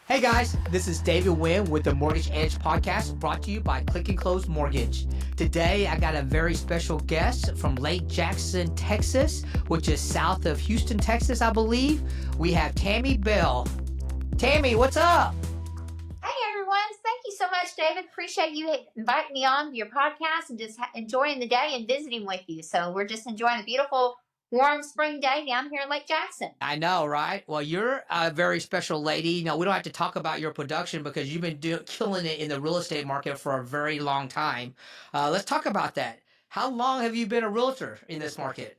Hey guys, this is David Wynn with the Mortgage Edge podcast brought to you by Click and Close Mortgage. Today I got a very special guest from Lake Jackson, Texas, which is south of Houston, Texas, I believe. We have Tammie Bell. Tammie, what's up? Hey everyone, thank you so much, David. Appreciate you inviting me on your podcast and just enjoying the day and visiting with you. So we're just enjoying a beautiful, warm spring day down here in Lake Jackson. I know, right? Well, you're a very special lady. You know, we don't have to talk about your production because you've been killing it in the real estate market for a very long time. Let's talk about that. How long have you been a realtor in this market?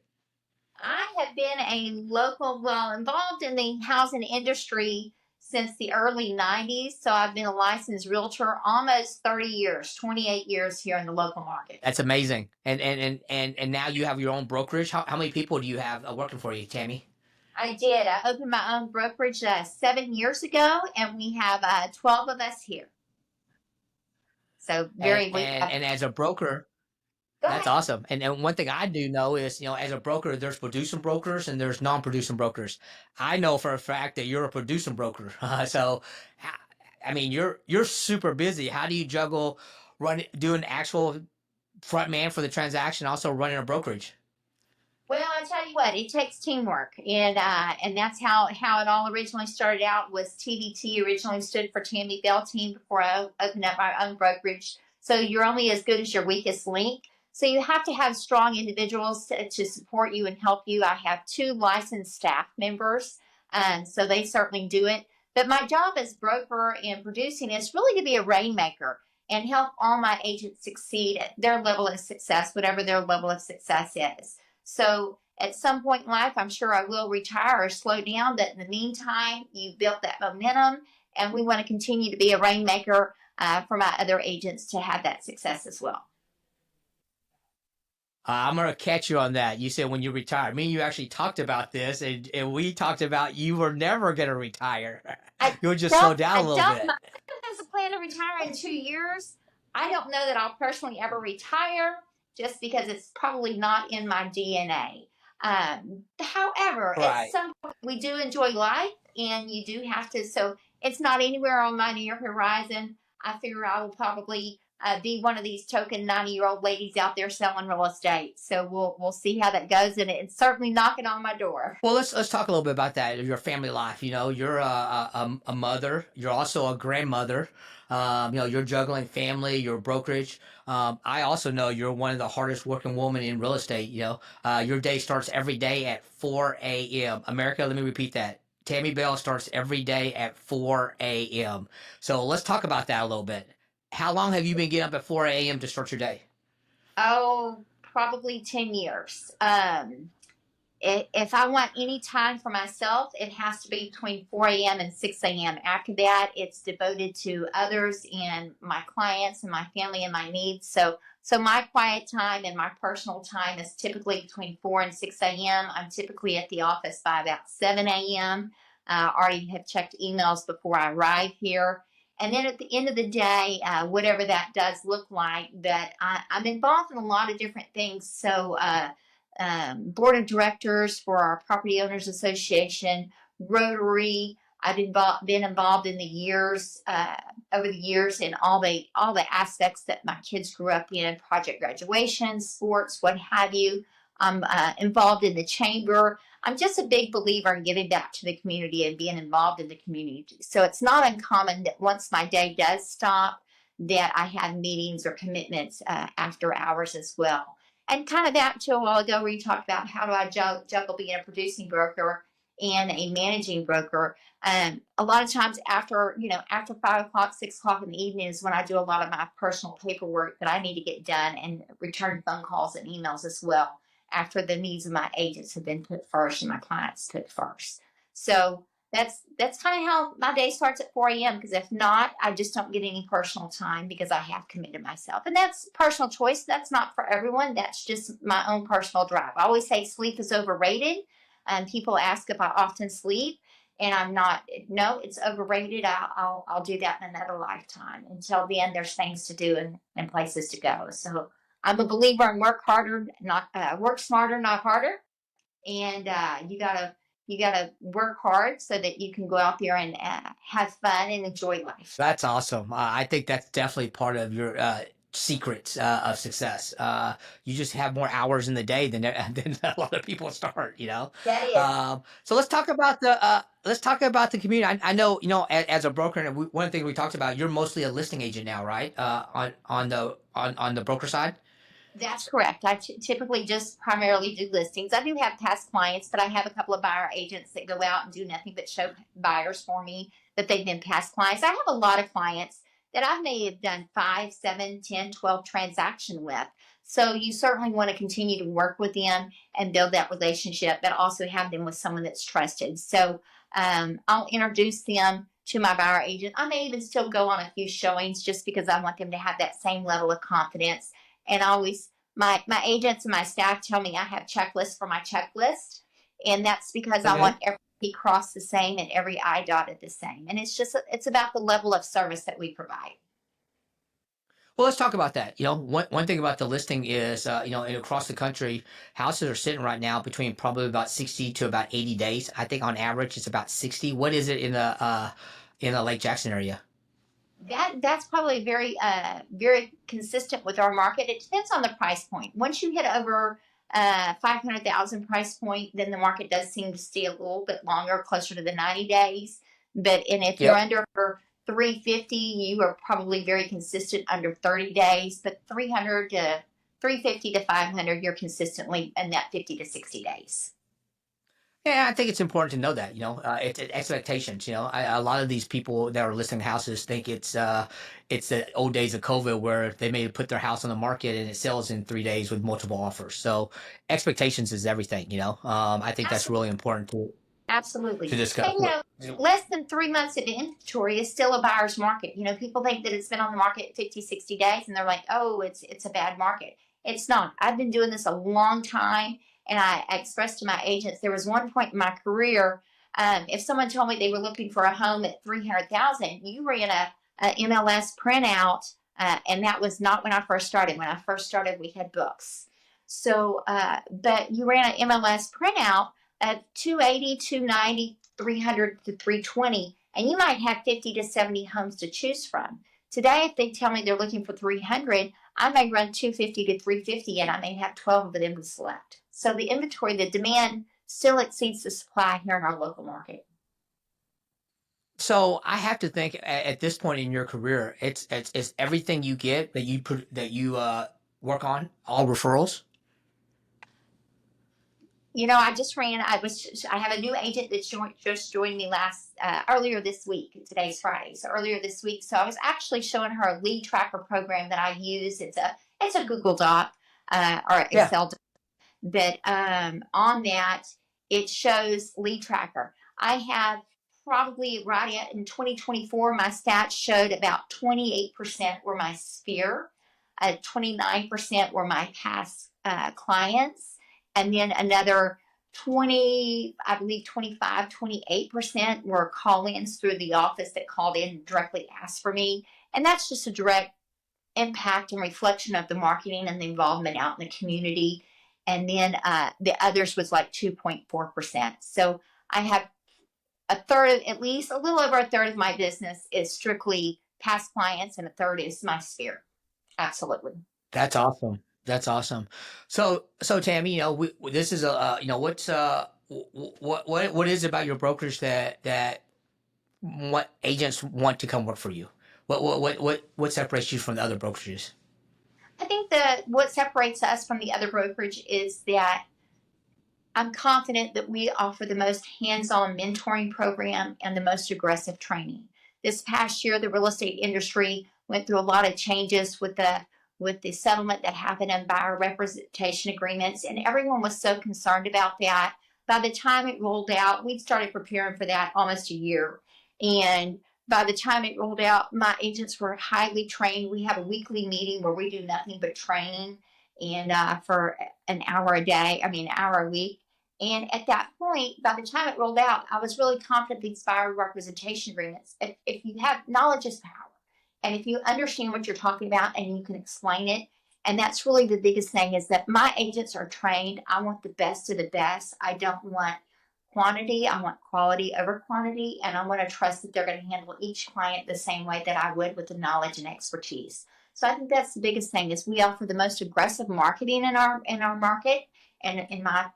I have been involved in the housing industry since the early 90s. So I've been a licensed realtor almost 30 years, 28 years here in the local market. That's amazing. And now you have your own brokerage. How many people do you have working for you, Tammie? I did. I opened my own brokerage 7 years ago, and we have 12 of us here. So and as a broker, that's awesome. And one thing I do know is, you know, as a broker, there's producing brokers and there's non-producing brokers. I know for a fact that you're a producing broker. So, I mean, you're super busy. How do you juggle doing actual front man for the transaction, also running a brokerage? Well, I tell you what, it takes teamwork, and that's how it all originally started out. Was TBT originally stood for Tammie Bell Team before I opened up my own brokerage. So you're only as good as your weakest link. So you have to have strong individuals to support you and help you. I have 2 licensed staff members, so they certainly do it. But my job as broker and producing is really to be a rainmaker and help all my agents succeed at their level of success, whatever their level of success is. So at some point in life, I'm sure I will retire or slow down. But in the meantime, you've built that momentum, and we want to continue to be a rainmaker for my other agents to have that success as well. I'm going to catch you on that. You said when you retire. Me and you actually talked about this, and we talked about you were never going to retire. You'll just slow down a little bit. There's a plan to retire in 2 years. I don't know that I'll personally ever retire, just because it's probably not in my DNA. However, Right. At some point, we do enjoy life, and you do have to. So it's not anywhere on my near horizon. I figure I will probably be one of these token 90-year-old ladies out there selling real estate. So we'll see how that goes, and it's certainly knocking on my door. Well, let's talk a little bit about that. Your family life. You know, you're a mother. You're also a grandmother. You know, you're juggling family, your brokerage. I also know you're one of the hardest working women in real estate. You know, your day starts every day at 4 a.m. America, let me repeat that. Tammie Bell starts every day at 4 a.m. So let's talk about that a little bit. How long have you been getting up at 4 a.m. to start your day? Oh, probably 10 years. If I want any time for myself, it has to be between 4 a.m. and 6 a.m. After that, it's devoted to others and my clients and my family and my needs. So my quiet time and my personal time is typically between 4 and 6 a.m. I'm typically at the office by about 7 a.m. Already have checked emails before I arrive here. And then at the end of the day, whatever that does look like, that I'm involved in a lot of different things. So board of directors for our Property Owners Association, Rotary. I've been involved in the years over the years in all the aspects that my kids grew up in: project graduation, sports, what have you. I'm involved in the chamber. I'm just a big believer in giving back to the community and being involved in the community. So it's not uncommon that once my day does stop, that I have meetings or commitments after hours as well. And kind of back to a while ago where you talked about how do I juggle being a producing broker and a managing broker. A lot of times after 5 o'clock, 6 o'clock in the evening is when I do a lot of my personal paperwork that I need to get done, and return phone calls and emails as well, after the needs of my agents have been put first and my clients put first. So that's kind of how my day starts at 4 a.m. Because if not, I just don't get any personal time because I have committed myself. And that's personal choice. That's not for everyone. That's just my own personal drive. I always say sleep is overrated. And people ask if I often sleep. And I'm not. No, it's overrated. I'll do that in another lifetime. Until then, there's things to do and places to go. So I'm a believer in work smarter, not harder. And you gotta You got to work hard so that you can go out there and have fun and enjoy life. That's awesome. I think that's definitely part of your secrets of success. You just have more hours in the day than than a lot of people start. That is. So let's talk about the community. I know as a broker, and one of the things we talked about, you're mostly a listing agent now, right? On the broker side. That's correct. I typically just primarily do listings. I do have past clients, but I have a couple of buyer agents that go out and do nothing but show buyers for me that they've been past clients. I have a lot of clients that I may have done 5, 7, 10, 12 transactions with. So you certainly want to continue to work with them and build that relationship, but also have them with someone that's trusted. So I'll introduce them to my buyer agent. I may even still go on a few showings just because I want them to have that same level of confidence. And always my agents and my staff tell me I have checklists for my checklist, and that's because I want every T crossed the same and every I dotted the same. And it's about the level of service that we provide. Well, let's talk about that. One thing about the listing is, across the country, houses are sitting right now between probably about 60 to about 80 days. I think on average it's about 60. What is it in the Lake Jackson area? That's probably very consistent with our market. It depends on the price point. Once you hit over 500,000 price point, then the market does seem to stay a little bit longer, closer to the 90 days. And if you're Yep. under 350, you are probably very consistent under 30 days. But 300 to 350 to 500, you're consistently in that 50 to 60 days. Yeah, I think it's important to know that, it's expectations. A lot of these people that are listing houses think it's the old days of COVID where they may put their house on the market and it sells in 3 days with multiple offers. So expectations is everything. I think that's really important to Absolutely. discuss. And less than 3 months of inventory is still a buyer's market. People think that it's been on the market 50, 60 days and they're like, oh, it's a bad market. It's not. I've been doing this a long time, and I expressed to my agents there was one point in my career, if someone told me they were looking for a home at 300,000, you ran a MLS printout, and that was not when I first started. When I first started, we had books. So, but you ran an MLS printout at 280, 290, 300 to 320, and you might have 50 to 70 homes to choose from. Today, if they tell me they're looking for 300, I may run 250 to 350, and I may have 12 of them to select. So the inventory, the demand still exceeds the supply here in our local market. So I have to think at this point in your career, it's everything you get that you work on, all referrals. I have a new agent that just joined me earlier this week. Today's Friday, so earlier this week. So I was actually showing her a lead tracker program that I use. It's a Google Doc or Yeah. Excel doc, but on that it shows lead tracker. I have probably right in 2024, my stats showed about 28% were my sphere, 29% were my past clients, and then another 20, I believe 25, 28% were call-ins through the office that called in and directly asked for me. And that's just a direct impact and reflection of the marketing and the involvement out in the community. And then the others was like 2.4%. So I have a third, at least a little over a third of my business is strictly past clients, and a third is my sphere. Absolutely. That's awesome. That's awesome. So Tammie, this is what's what is it about your brokerage that what agents want to come work for you? What separates you from the other brokerages? I think that what separates us from the other brokerage is that I'm confident that we offer the most hands-on mentoring program and the most aggressive training. This past year, the real estate industry went through a lot of changes with the settlement that happened in buyer representation agreements, and everyone was so concerned about that. By the time it rolled out, we'd started preparing for that almost a year. And by the time it rolled out, my agents were highly trained. We have a weekly meeting where we do nothing but training, and for an hour a day, an hour a week. And at that point, by the time it rolled out, I was really confident these buyer representation agreements, if you have knowledge is power. And if you understand what you're talking about and you can explain it, and that's really the biggest thing, is that my agents are trained. I want the best of the best. I don't want quantity. I want quality over quantity, and I want to trust that they're going to handle each client the same way that I would with the knowledge and expertise. So I think that's the biggest thing is we offer the most aggressive marketing in our market, and in my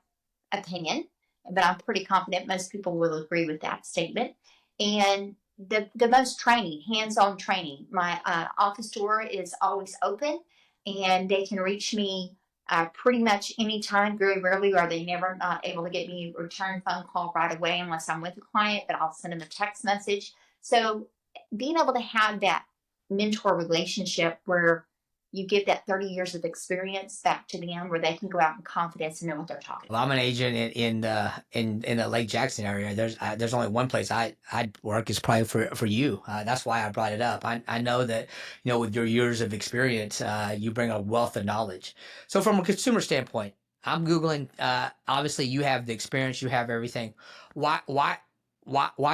opinion, but I'm pretty confident most people will agree with that statement. And the most training, hands-on training. My office door is always open, and they can reach me pretty much anytime. Very rarely are they never not able to get me a return phone call right away unless I'm with a client, but I'll send them a text message. So being able to have that mentor relationship where you give that 30 years of experience back to them where they can go out in confidence and know what they're talking Well, about. I'm an agent in the Lake Jackson area. There's only one place I'd work is probably for you. That's why I brought it up. I know that with your years of experience, you bring a wealth of knowledge. So from a consumer standpoint, I'm googling. Obviously, you have the experience. You have everything. Why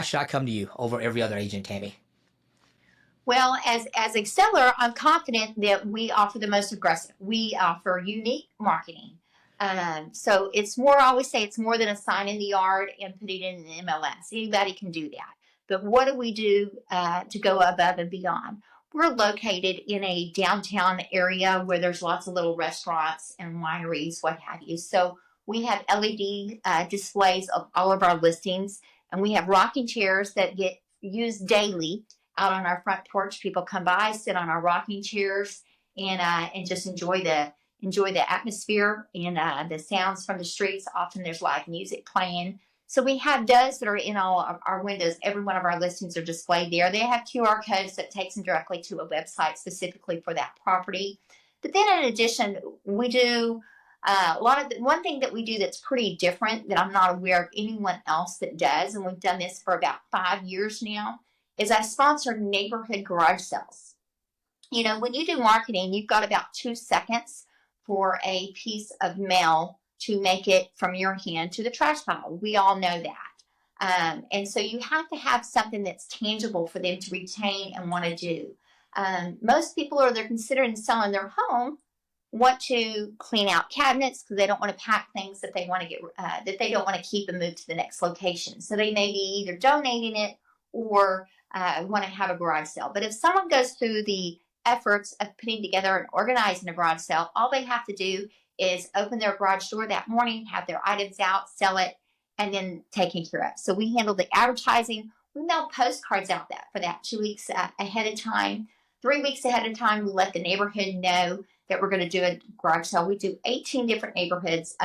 should I come to you over every other agent, Tammie? Well, as a seller, I'm confident that we offer the most aggressive. We offer unique marketing. So it's more, I always say it's more than a sign in the yard and put it in the MLS. Anybody can do that. But what do we do to go above and beyond? We're located in a downtown area where there's lots of little restaurants and wineries, what have you. So we have LED displays of all of our listings, and we have rocking chairs that get used daily out on our front porch. People come by, sit on our rocking chairs, and just enjoy the atmosphere and the sounds from the streets. Often there's live music playing. So we have those that are in all of our windows. Every one of our listings are displayed there. They have QR codes that takes them directly to a website specifically for that property. But then in addition, we do one thing that we do that's pretty different that I'm not aware of anyone else that does, and we've done this for about 5 years now, is I sponsor neighborhood garage sales. When you do marketing, you've got about 2 seconds for a piece of mail to make it from your hand to the trash pile. We all know that. And so you have to have something that's tangible for them to retain and want to do. Most people, they're considering selling their home, want to clean out cabinets because they don't want to pack things that they want to get that they don't want to keep and move to the next location. So they may be either donating it or want to have a garage sale. But if someone goes through the efforts of putting together and organizing a garage sale, all they have to do is open their garage door that morning, have their items out, sell it, and then taken care of. So we handle the advertising. We mail postcards out for that 2 weeks ahead of time. 3 weeks ahead of time, we let the neighborhood know that we're going to do a garage sale. We do 18 different neighborhoods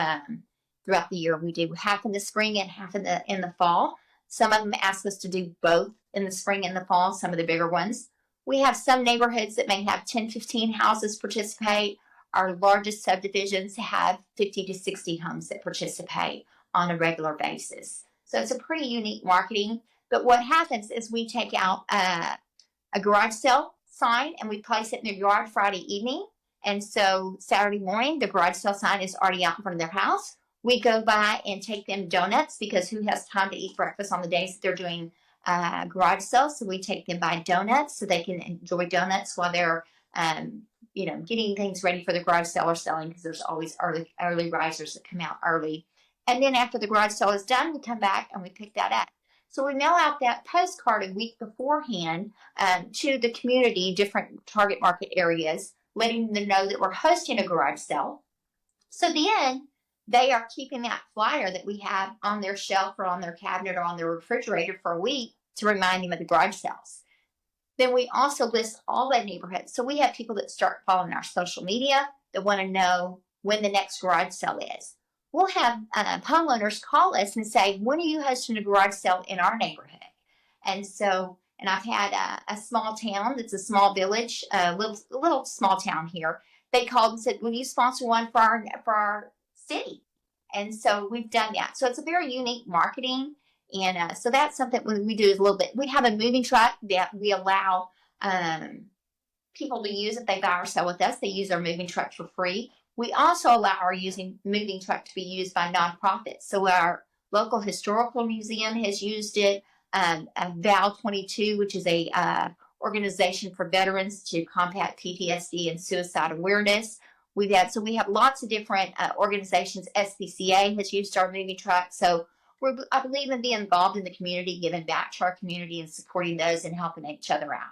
throughout the year. We do half in the spring and half in the fall. Some of them ask us to do both in the spring and the fall, some of the bigger ones. We have some neighborhoods that may have 10, 15 houses participate. Our largest subdivisions have 50 to 60 homes that participate on a regular basis. So it's a pretty unique marketing. But what happens is we take out a garage sale sign and we place it in their yard Friday evening. And so Saturday morning, the garage sale sign is already out in front of their house. We go by and take them donuts because who has time to eat breakfast on the days that they're doing garage sales? So we take them by donuts so they can enjoy donuts while they're getting things ready for the garage sale or selling, because there's always early risers that come out early. And then after the garage sale is done, we come back and we pick that up. So we mail out that postcard a week beforehand to the community, different target market areas, letting them know that we're hosting a garage sale. So then they are keeping that flyer that we have on their shelf or on their cabinet or on their refrigerator for a week to remind them of the garage sales. Then we also list all the neighborhoods. So we have people that start following our social media that want to know when the next garage sale is. We'll have homeowners call us and say, when are you hosting a garage sale in our neighborhood? And I've had a small town that's a small village, a little small town here. They called and said, will you sponsor one for our city? And so we've done that. So it's a very unique marketing. And so that's something we do is a little bit. We have a moving truck that we allow people to use if they buy or sell with us. They use our moving truck for free. We also allow our moving truck to be used by nonprofits. So our local historical museum has used it. Val 22, which is a organization for veterans to combat PTSD and suicide awareness. We have lots of different organizations. SPCA has used our moving truck. So I believe in being involved in the community, giving back to our community and supporting those and helping each other out.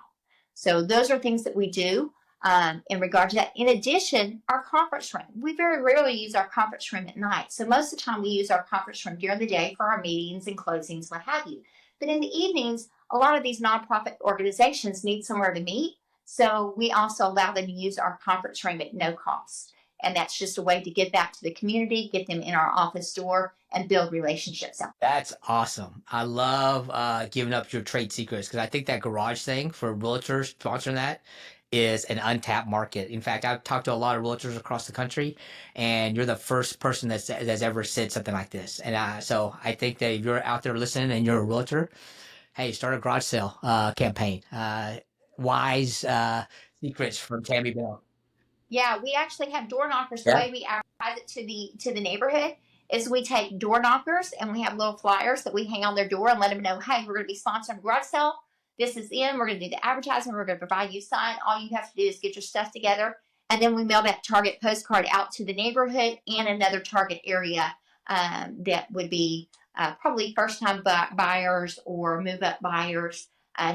So those are things that we do in regard to that. In addition, our conference room. We very rarely use our conference room at night. So most of the time we use our conference room during the day for our meetings and closings, what have you. But in the evenings, a lot of these nonprofit organizations need somewhere to meet. So we also allow them to use our conference room at no cost. And that's just a way to get back to the community, get them in our office door, and build relationships out. That's awesome. I love giving up your trade secrets because I think that garage thing for realtors sponsoring that is an untapped market. In fact, I've talked to a lot of realtors across the country, and you're the first person that's ever said something like this. And so I think that if you're out there listening and you're a realtor, hey, start a garage sale campaign. Wise secrets from Tammie Bell. Yeah, we actually have door knockers. The Yeah. way we advertise it to the neighborhood is we take door knockers and we have little flyers that we hang on their door and let them know, hey, we're going to be sponsoring a garage sale. This is in. We're going to do the advertising. We're going to provide you a sign. All you have to do is get your stuff together, and then we mail that Target postcard out to the neighborhood and another Target area that would be probably first-time buyers or move-up buyers.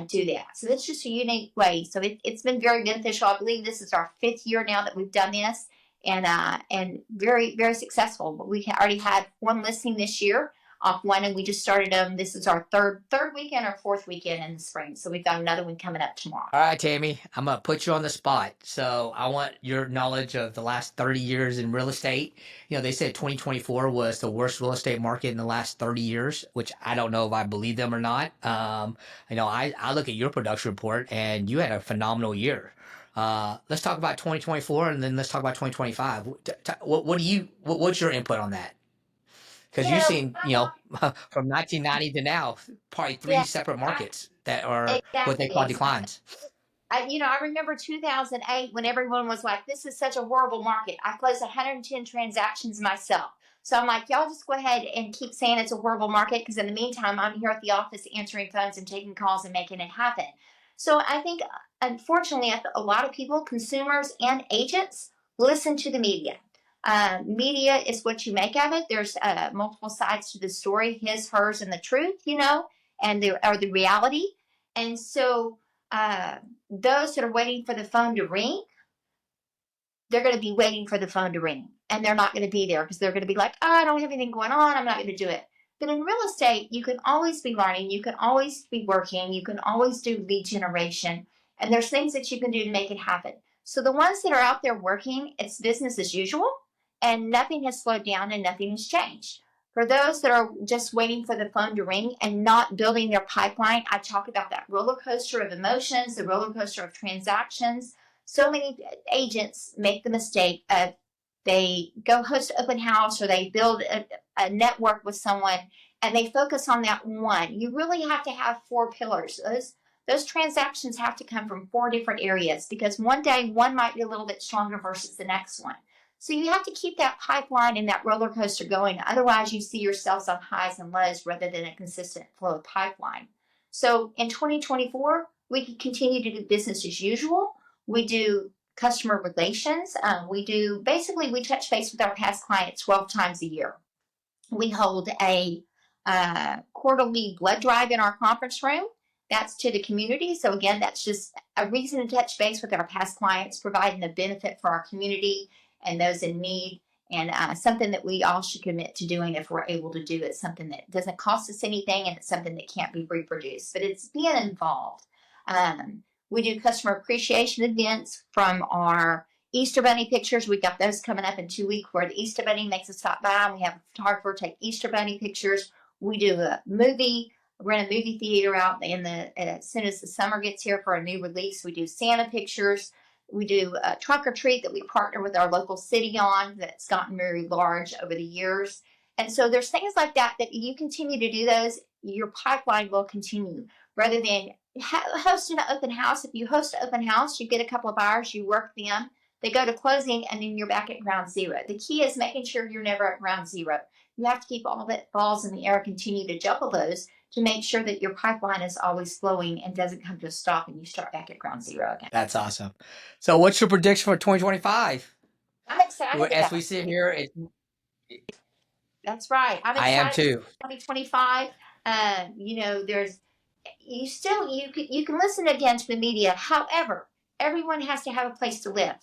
Do that. So it's just a unique way. So it's been very beneficial. I believe this is our 5th year now that we've done this, and very, very successful. But we already had one listing this year off one, and we just started them. This is our third weekend or 4th weekend in the spring. So we've got another one coming up tomorrow. All right, Tammie, I'm going to put you on the spot. So I want your knowledge of the last 30 years in real estate. You know, they said 2024 was the worst real estate market in the last 30 years, which I don't know if I believe them or not. You know, I look at your production report and you had a phenomenal year. Let's talk about 2024 and then let's talk about 2025. What's your input on that? Because you've seen, you know, from 1990 to now, probably three Yeah, separate markets that are what they exactly. call declines. I remember 2008 when everyone was like, this is such a horrible market. I closed 110 transactions myself. So I'm like, y'all just go ahead and keep saying it's a horrible market because in the meantime, I'm here at the office answering phones and taking calls and making it happen. So I think, unfortunately, a lot of people, consumers and agents, listen to the media. Media is what you make of it. There's multiple sides to the story, his, hers, and the truth, and the reality. And so those that are waiting for the phone to ring, they're going to be waiting for the phone to ring. And they're not going to be there because they're going to be like, oh, I don't have anything going on. I'm not going to do it. But in real estate, you can always be learning. You can always be working. You can always do lead generation. And there's things that you can do to make it happen. So the ones that are out there working, it's business as usual. And nothing has slowed down and nothing has changed. For those that are just waiting for the phone to ring and not building their pipeline, I talk about that roller coaster of emotions, the roller coaster of transactions. So many agents make the mistake of they go host an open house or they build a network with someone and they focus on that one. You really have to have 4 pillars. Those transactions have to come from 4 different areas because one day one might be a little bit stronger versus the next one. So you have to keep that pipeline and that roller coaster going. Otherwise, you see yourselves on highs and lows rather than a consistent flow of pipeline. So in 2024, we can continue to do business as usual. We do customer relations. We touch base with our past clients 12 times a year. We hold a quarterly blood drive in our conference room. That's to the community. So again, that's just a reason to touch base with our past clients, providing a benefit for our community and those in need, and something that we all should commit to doing if we're able to do it. Something that doesn't cost us anything, and it's something that can't be reproduced, but it's being involved. We do customer appreciation events from our Easter Bunny pictures. We've got those coming up in 2 weeks where the Easter Bunny makes us stop by, and we have a photographer take Easter Bunny pictures. We do a movie. Rent a movie theater out as soon as the summer gets here for a new release. We do Santa pictures. We do a trunk or treat that we partner with our local city on that's gotten very large over the years. And so there's things like that you continue to do those, your pipeline will continue rather than hosting an open house. If you host an open house, you get a couple of buyers, you work them, they go to closing, and then you're back at ground zero. The key is making sure you're never at ground zero. You have to keep all that balls in the air, continue to juggle those to make sure that your pipeline is always flowing and doesn't come to a stop and you start back at ground zero again. That's awesome. So what's your prediction for 2025? I'm excited. As we sit here, That's right. I'm I am excited too. for 2025. There's you can listen again to the media. However, everyone has to have a place to live.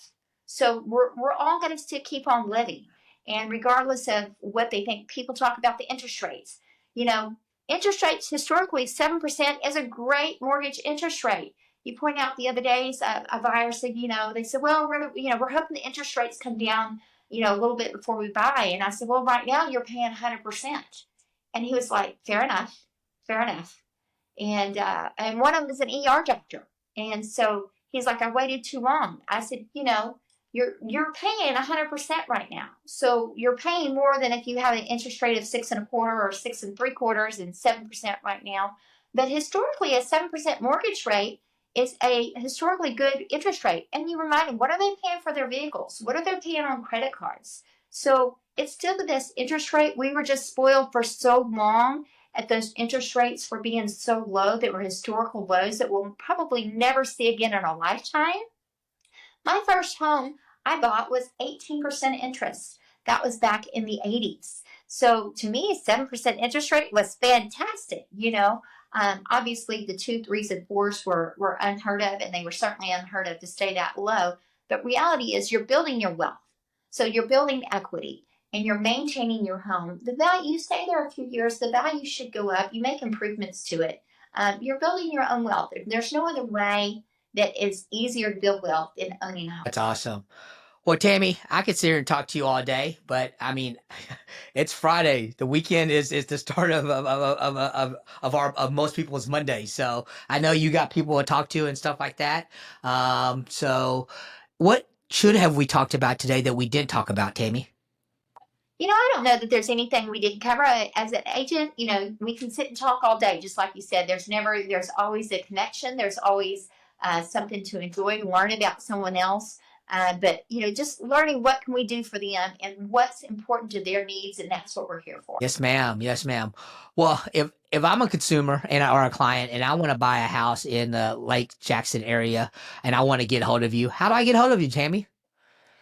So we're all going to still keep on living, and regardless of what they think, people talk about the interest rates. You know, interest rates historically 7% is a great mortgage interest rate. You point out the other days a buyer said, they said, well, we're hoping the interest rates come down, a little bit before we buy. And I said, well, right now you're paying 100%. And he was like, fair enough, fair enough. And one of them is an ER doctor. And so he's like, I waited too long. I said, you're paying 100% right now. So you're paying more than if you have an interest rate of 6.25 or 6.75 and 7% right now. But historically, a 7% mortgage rate is a historically good interest rate. And you remind them, what are they paying for their vehicles? What are they paying on credit cards? So it's still the best interest rate. We were just spoiled for so long at those interest rates for being so low that were historical lows that we'll probably never see again in our lifetime. My first home I bought was 18% interest. That was back in the 80s. So to me, 7% interest rate was fantastic. Obviously the 2s, 3s, and 4s were unheard of, and they were certainly unheard of to stay that low. But reality is you're building your wealth. So you're building equity and you're maintaining your home. The value, you stay there a few years, the value should go up. You make improvements to it. You're building your own wealth. There's no other way that is easier to build wealth than owning a home. That's awesome. Well, Tammie, I could sit here and talk to you all day, but I mean, it's Friday. The weekend is the start of most people's Monday. So I know you got people to talk to and stuff like that. So what should have we talked about today that we didn't talk about, Tammie? I don't know that there's anything we didn't cover. As an agent, we can sit and talk all day, just like you said. There's always a connection. There's always something to enjoy, learn about someone else. But just learning what can we do for them and what's important to their needs, and that's what we're here for. Yes, ma'am. Yes, ma'am. Well, if I'm a consumer or a client and I want to buy a house in the Lake Jackson area and I want to get a hold of you, how do I get a hold of you, Tammie?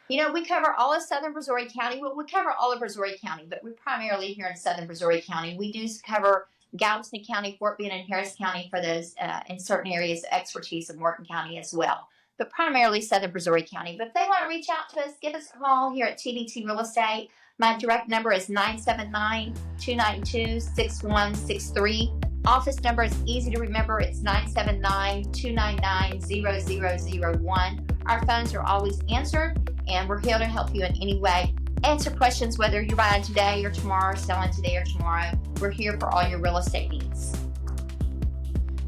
We cover all of southern Missouri County. Well, we cover all of Missouri County, but we're primarily here in southern Missouri County. We do cover Galveston County, Fort Bend, and Harris County for those in certain areas of expertise in Morgan County as well, but primarily southern Missouri County. But if they want to reach out to us, give us a call here at TDT Real Estate. My direct number is 979-292-6163. Office number is easy to remember. It's 979-299-0001. Our phones are always answered, and we're here to help you in any way. Answer questions whether you're buying today or tomorrow, selling today or tomorrow. We're here for all your real estate needs.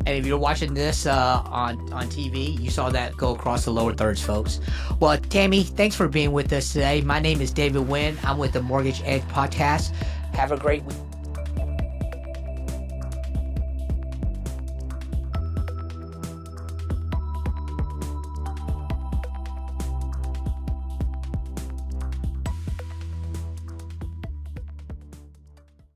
And if you're watching this on TV, you saw that go across the lower thirds, folks. Well, Tammie, thanks for being with us today. My name is David Wynn. I'm with the Mortgage Edge Podcast. Have a great week.